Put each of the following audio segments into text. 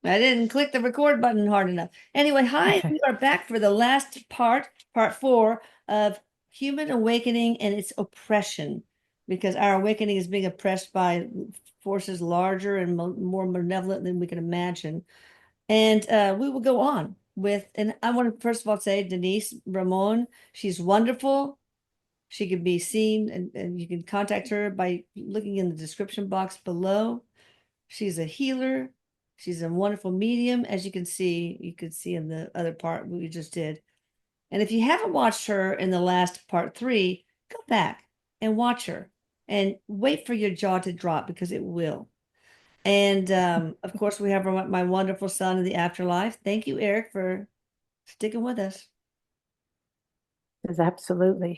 I didn't click the record button hard enough. Anyway, hi, Okay. we are back for the last part four of human awakening and its oppression, because our awakening is being oppressed by forces larger and more malevolent than we can imagine. And we will go on with, and I want to first of all say Denise Ramon, she's wonderful. She can be seen, and you can contact her by looking in the description box below. She's a healer. She's a wonderful medium, as you could see in the other part we just did. And if you haven't watched her in the last part three, go back and watch her and wait for your jaw to drop because it will. And of course, we have my wonderful son in the afterlife. Thank you, Erik, for sticking with us. Is absolutely.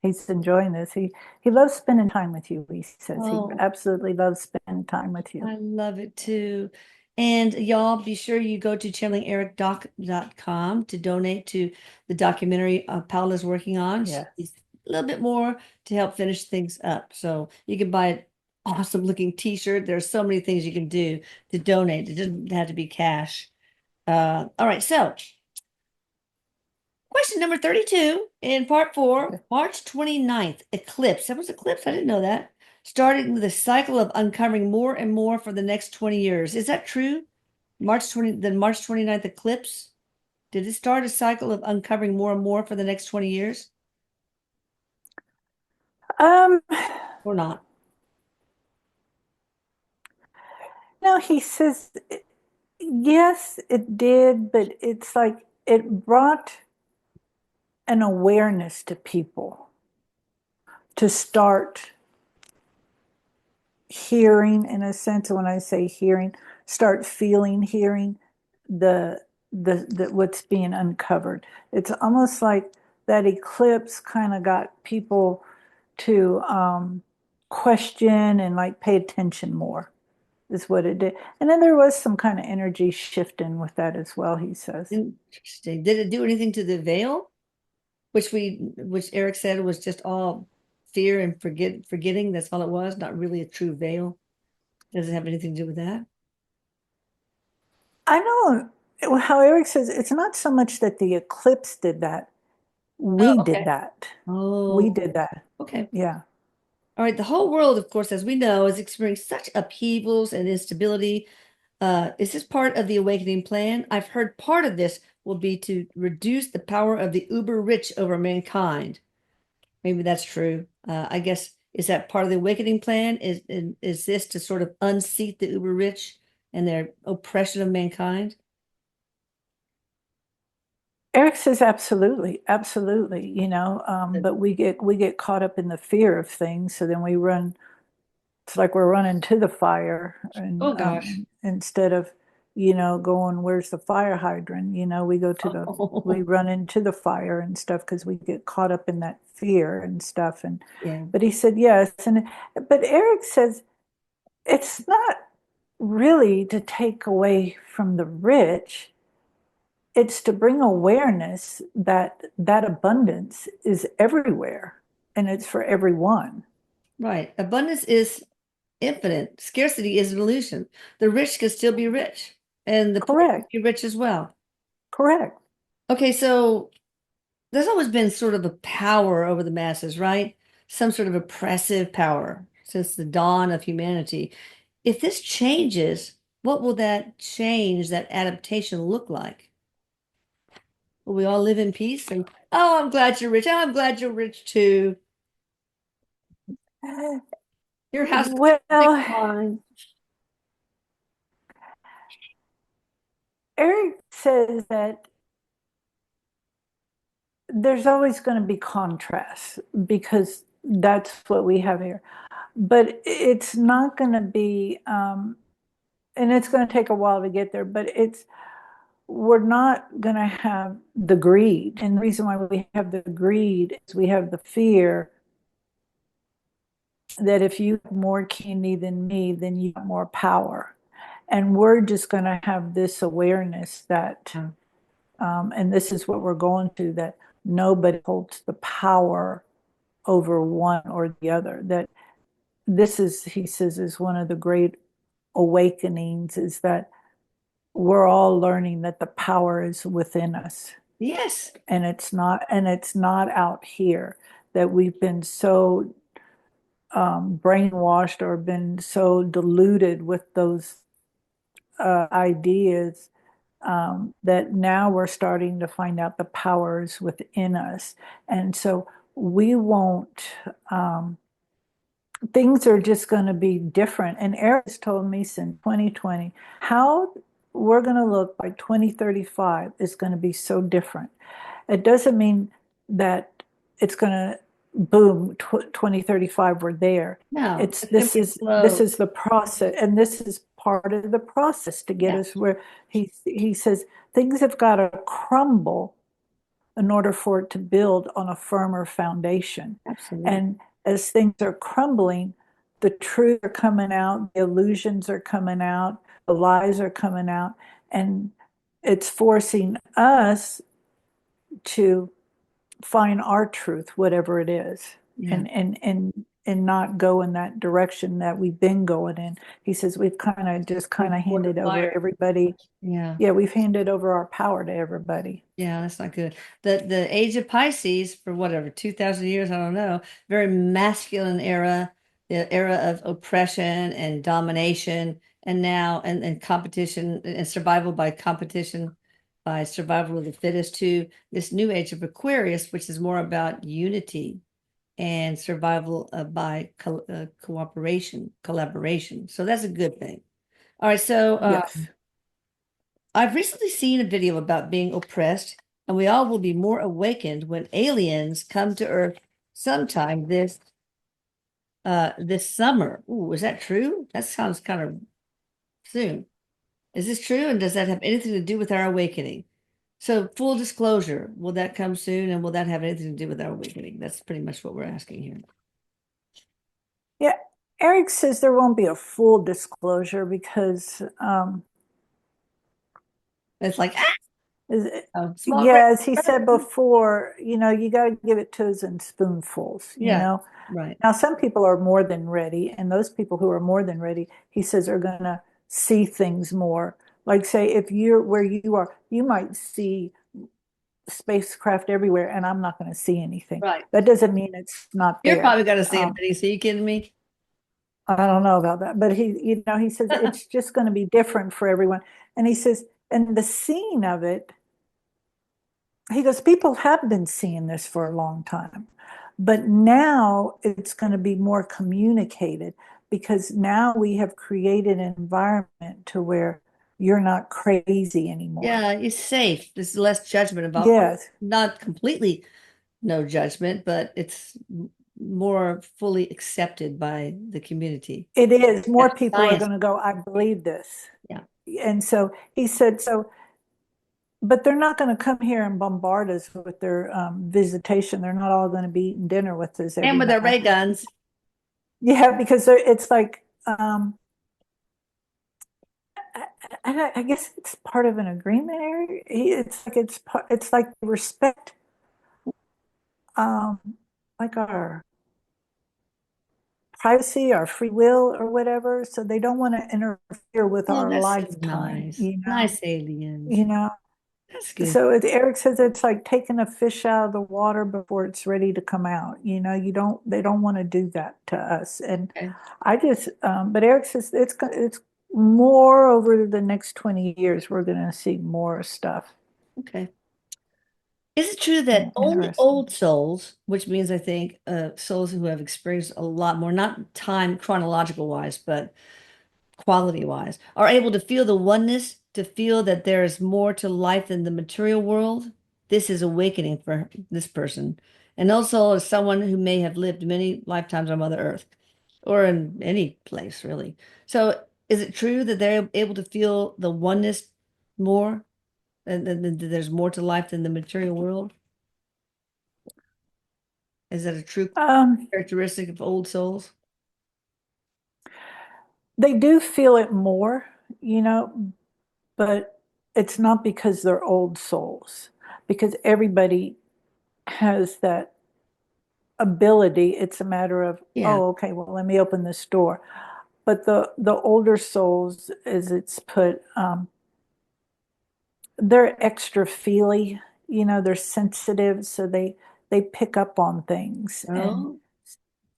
He's enjoying this. He loves spending time with you. He says he Oh, absolutely loves spending time with you. I love it too. And y'all be sure you go to channelingericdoc.com to donate to the documentary Paula's working on. Yes. She's a little bit more to help finish things up. So you can buy an awesome looking t-shirt. There's so many things you can do to donate. It doesn't have to be cash. All right, so question number 32 in part four, Okay. March 29th, eclipse. That was eclipse. I didn't know that. Starting with a cycle of uncovering more and more for the next 20 years. Is that true? The March 29th eclipse? Did it start a cycle of uncovering more and more for the next 20 years Um, or not? no, he says yes, it did, but it's like it brought an awareness to people to start hearing, in a sense. When I say hearing, start feeling, hearing the the what's being uncovered. It's almost like that eclipse kind of got people to question and like pay attention more, is what it did. And then there was some kind of energy shifting with that as well, he says. Interesting. Did it do anything to the veil, which Erik said was just all fear and forgetting? That's all it was, not really a true veil. Does it have anything to do with that? I know how Erik says it's not so much that the eclipse did that. Oh, We did okay. that. We Oh, did that. okay. Yeah. All right. The whole world, of course, as we know, is experiencing such upheavals and instability. Is this part of the awakening plan? I've heard part of this will be to reduce the power of the uber rich over mankind. Maybe that's true. I guess is that part of the awakening plan? Is this to sort of unseat the uber rich and their oppression of mankind? Erik says absolutely, absolutely, but we get caught up in the fear of things, so then we run. It's like we're running to the fire, and Oh gosh. instead of, going, where's the fire hydrant? We run into the fire and stuff because we get caught up in that fear and stuff. And Yeah. but he said yes, but Erik says it's not really to take away from the rich. It's to bring awareness that that abundance is everywhere and it's for everyone. Right. Abundance is infinite. Scarcity is an illusion. The rich can still be rich, and the poor can Correct. be rich as well. Correct. Okay, so there's always been sort of a power over the masses, right? Some sort of oppressive power since the dawn of humanity. If this changes, what will that change, that adaptation look like? Will we all live in peace? And oh, I'm glad you're rich. Oh, I'm glad you're rich too. Your house is Well, big as mine. Erik says that there's always going to be contrast because that's what we have here. But it's not going to be, and it's going to take a while to get there, but we're not going to have the greed. And the reason why we have the greed is we have the fear that if you have more kidney than me, then you have more power. And we're just going to have this awareness that, Yeah. and this is what we're going to, that nobody holds the power over one or the other. That this is, he says, is one of the great awakenings, is that we're all learning that the power is within us, Yes. and it's not out here, that we've been so brainwashed or been so diluted with those ideas, that now we're starting to find out the powers within us. And so we won't, things are just going to be different. And Eric has told me since 2020, how we're going to look by 2035 is going to be so different. It doesn't mean that it's going to boom 2035 we're there. No, It's it's gonna be this slow. is the process, and this is part of the process to get Yeah, us where he says things have got to crumble in order for it to build on a firmer foundation. absolutely. And as things are crumbling, the truth are coming out, the illusions are coming out, the lies are coming out, and it's forcing us to find our truth, whatever it is, Yeah. and not go in that direction that we've been going in. He says we've kind of Before the handed over fire. everybody. Yeah. Yeah, we've handed over our power to everybody. Yeah, that's not good. The age of Pisces for whatever 2,000 years, I don't know, very masculine era, the era of oppression and domination, and now and competition and survival by competition, by survival of the fittest, to this new age of Aquarius, which is more about unity and survival by cooperation, collaboration. So that's a good thing. All right, so Yes. I've recently seen a video about being oppressed, and we all will be more awakened when aliens come to Earth sometime this summer. Ooh, is that true? That sounds kind of soon. Is this true? And does that have anything to do with our awakening? So, full disclosure, will that come soon, and will that have anything to do with our awakening? That's pretty much what we're asking here. Yeah. Eric says there won't be a full disclosure because It's like, small yeah, as he red. said before, you got to give it twos and spoonfuls, Yeah, right. Now, some people are more than ready, and those people who are more than ready, he says, are going to see things more. Like, say, if you're where you are, you might see spacecraft everywhere, and I'm not going to see anything. Right. That doesn't mean it's not You're there. probably gonna see him, Denise. Are you kidding me? I don't know about that, but he says it's just going to be different for everyone. And he says, and the seeing of it, he goes, people have been seeing this for a long time, but now it's going to be more communicated because now we have created an environment to where you're not crazy anymore. Yeah, it's safe. There's less judgment about, Yes, not completely no judgment, but it's more fully accepted by the community. it is. Got More people are science. going to go, I believe this. Yeah. And so he said, but they're not going to come here and bombard us with their visitation. They're not all going to be eating dinner with us And every with their night. ray guns. Yeah, because it's like, I guess it's part of an agreement area. It's like respect, um, like our privacy, our free will, or whatever. So they don't want to interfere with Oh, our that's so lifetime. nice. Nice aliens. You know. That's good. So Eric says it's like taking a fish out of the water before it's ready to come out. They don't want to do that to us. And Okay. but Eric says it's more over the next 20 years, we're going to see more stuff. Okay. Is it true that Yeah, only interesting. old souls, which means I think souls who have experienced a lot more, not time chronological wise, but quality wise, are able to feel the oneness, to feel that there is more to life than the material world? This is awakening for this person. And also as someone who may have lived many lifetimes on Mother Earth or in any place, really. So is it true that they're able to feel the oneness more and that there's more to life than the material world? Is that a true Um, characteristic of old souls? they do feel it more, but it's not because they're old souls, because everybody has that ability. It's a matter of, Yeah. oh, okay, well, let me open this door. But the older souls, as it's put, they're extra feely, they're sensitive, so they pick up on things. And Oh,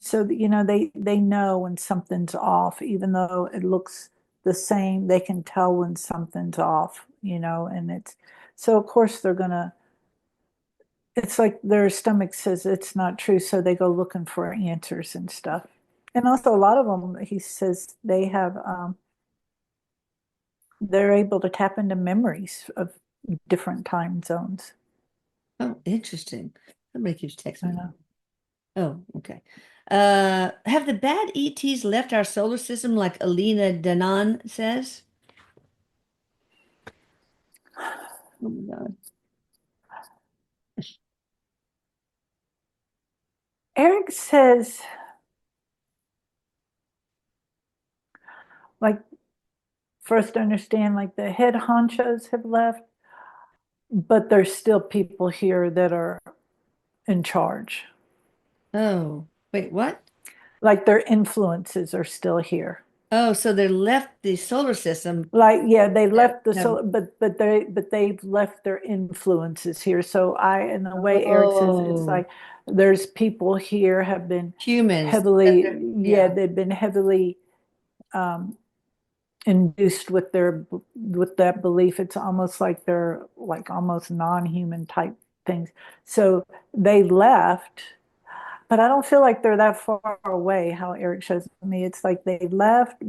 so they know when something's off, even though it looks the same, they can tell when something's off, and it's so of course they're gonna, it's like their stomach says it's not true, so they go looking for answers and stuff. And also a lot of them, he says they have they're able to tap into memories of different time zones. oh, interesting. Somebody keeps I texting me. know. Oh, okay. Have the bad ETs left our solar system like Alina Danan says? Oh my God. Eric says, like, first to understand, like the head honchos have left, but there's still people here that are in charge. Oh, wait, what? Like their influences are still here. Oh, so they left the solar system. Like, yeah, they Have, left the have, solar, but they've left their influences here. So in the way Eric says, it's oh, like there's people here have been humans. heavily, yeah, Yeah. they've been heavily um, induced with that belief. It's almost like they're like almost non-human type things. So they left, but I don't feel like they're that far away. How Eric shows me, it's like they left,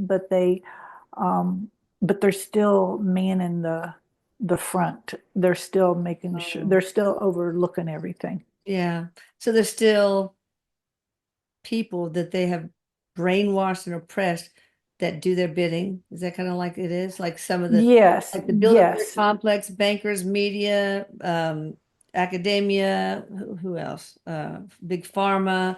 um, but they're still manning the front. They're still making sure, Oh, they're still overlooking everything. yeah. So there's still people that they have brainwashed and oppressed that do their bidding. Is that kind of like it is? Like some of the Yes, like the Bilderberg yes, complex, bankers, media, academia, who else? Big pharma,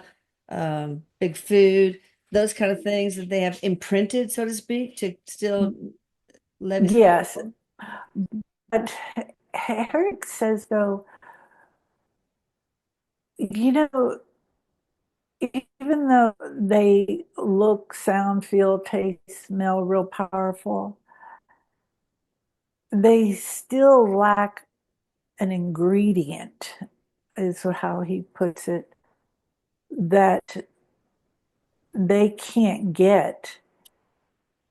big food, those kind of things that they have imprinted, so to speak, to still levy some yes. control. But Eric says though, you know, even though they look, sound, feel, taste, smell real powerful, they still lack an ingredient, is how he puts it, that they can't get.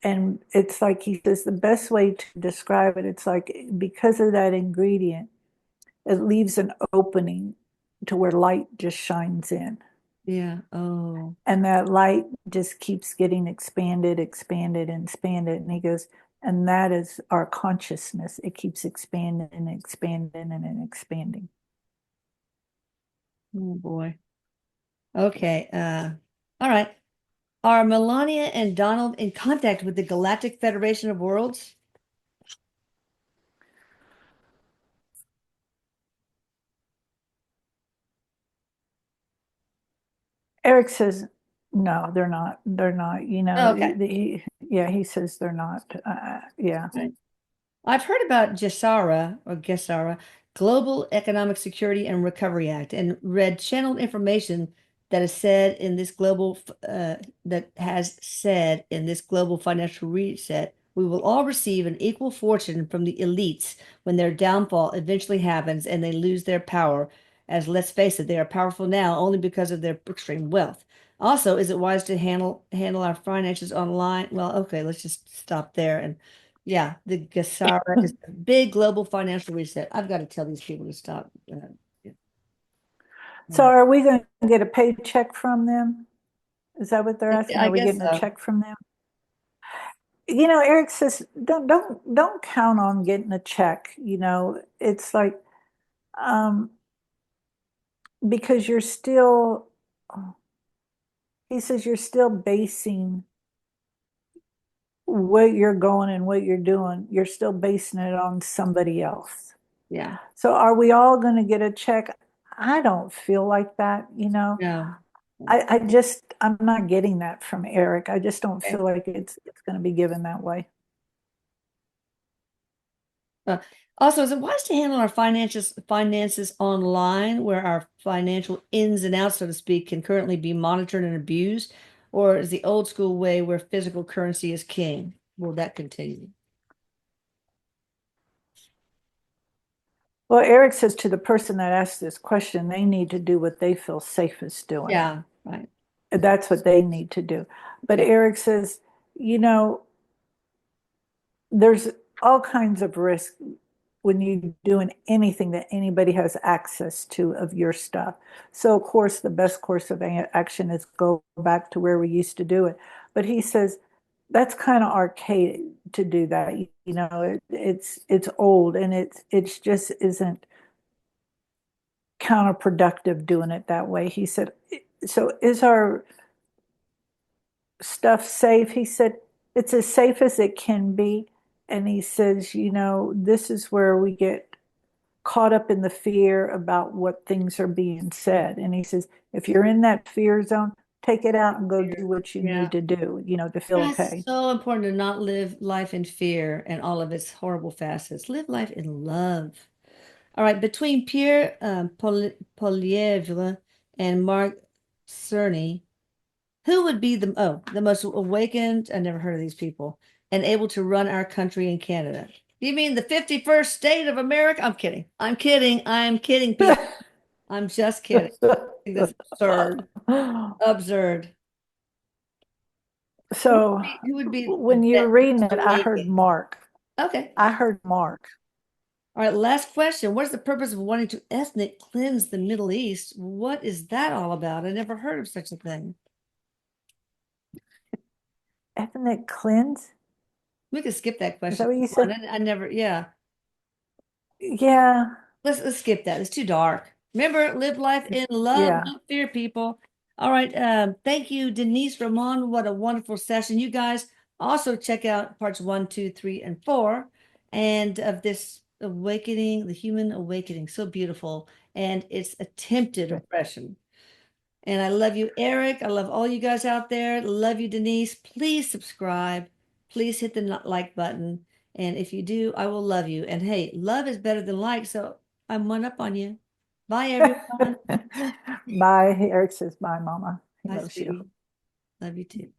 And it's like he says the best way to describe it, it's like because of that ingredient, it leaves an opening to where light just shines in. Yeah. Oh, And that light just keeps getting expanded, expanded, and expanded. And he goes, and that is our consciousness. It keeps expanding and expanding and expanding. oh boy. Okay. All right. Are Melania and Donald in contact with the Galactic Federation of Worlds? Eric says, no, they're not. They're not. Oh, okay. Yeah, he says they're not. Yeah. Right. I've heard about Gasara, Global Economic Security and Recovery Act, and read channeled information that is said in this that has said in this global financial reset, we will all receive an equal fortune from the elites when their downfall eventually happens and they lose their power. As let's face it, they are powerful now only because of their extreme wealth. Also, is it wise to handle our finances online? Well, okay, let's just stop there and yeah, the Gasara is a big global financial reset. I've got to tell these people to stop. Yeah. So are we going to get a paycheck from them? Is that what they're asking? I Are we guess getting a so. check from them? Eric says, don't count on getting a check. It's like, um, because you're still, he says you're still basing what you're going and what you're doing. You're still basing it on somebody else. Yeah. So are we all going to get a check? I don't feel like that. No. I'm not getting that from Eric. I just don't Okay. feel like it's going to be given that way. Uh, Also, is it wise to handle our finances online, where our financial ins and outs, so to speak, can currently be monitored and abused, or is the old school way where physical currency is king? Will that continue? Well, Eric says to the person that asked this question, they need to do what they feel safest doing. Yeah, right. That's what they need to do. But Yeah. Eric says, you know, there's all kinds of risk when you're doing anything that anybody has access to of your stuff. So, of course, the best course of action is go back to where we used to do it. But he says that's kind of archaic to do that. You know, it's old, and it's just isn't counterproductive doing it that way. He said, so is our stuff safe? He said, it's as safe as it can be. And he says, you know, this is where we get caught up in the fear about what things are being said. And he says, if you're in that fear zone, take it out and go do what you Yeah. need to do, you know, to feel That's okay. so important to not live life in fear and all of its horrible facets. Live life in love. All right, between Pierre Polievre and Mark Cerny, who would be the most awakened? I never heard of these people and able to run our country in Canada. You mean the 51st state of America? I'm kidding. I'm kidding. I'm kidding, people. I'm just kidding. I think that's absurd. Absurd. So Who would be the when you were best reading it, I heard awakened? Mark. Okay. I heard Mark. All right, last question. What is the purpose of wanting to ethnic cleanse the Middle East? What is that all about? I never heard of such a thing. Ethnic cleanse? We could skip that Is that question. what you Come said? on, I never, yeah. Yeah. Let's skip that. It's too dark. Remember, live life in love, Yeah. not fear, people. All right. Thank you, Denise Ramon. What a wonderful session. You guys also check out parts 1, 2, 3, and 4, and of this awakening, the human awakening. So beautiful. And it's attempted oppression. And I love you, Eric. I love all you guys out there. Love you, Denise. Please subscribe. Please hit the like button. And if you do, I will love you. And hey, love is better than like. So I'm one up on you. Bye, everyone. Bye. Eric says bye, Mama. He Bye, loves you. sweetie. Love you too.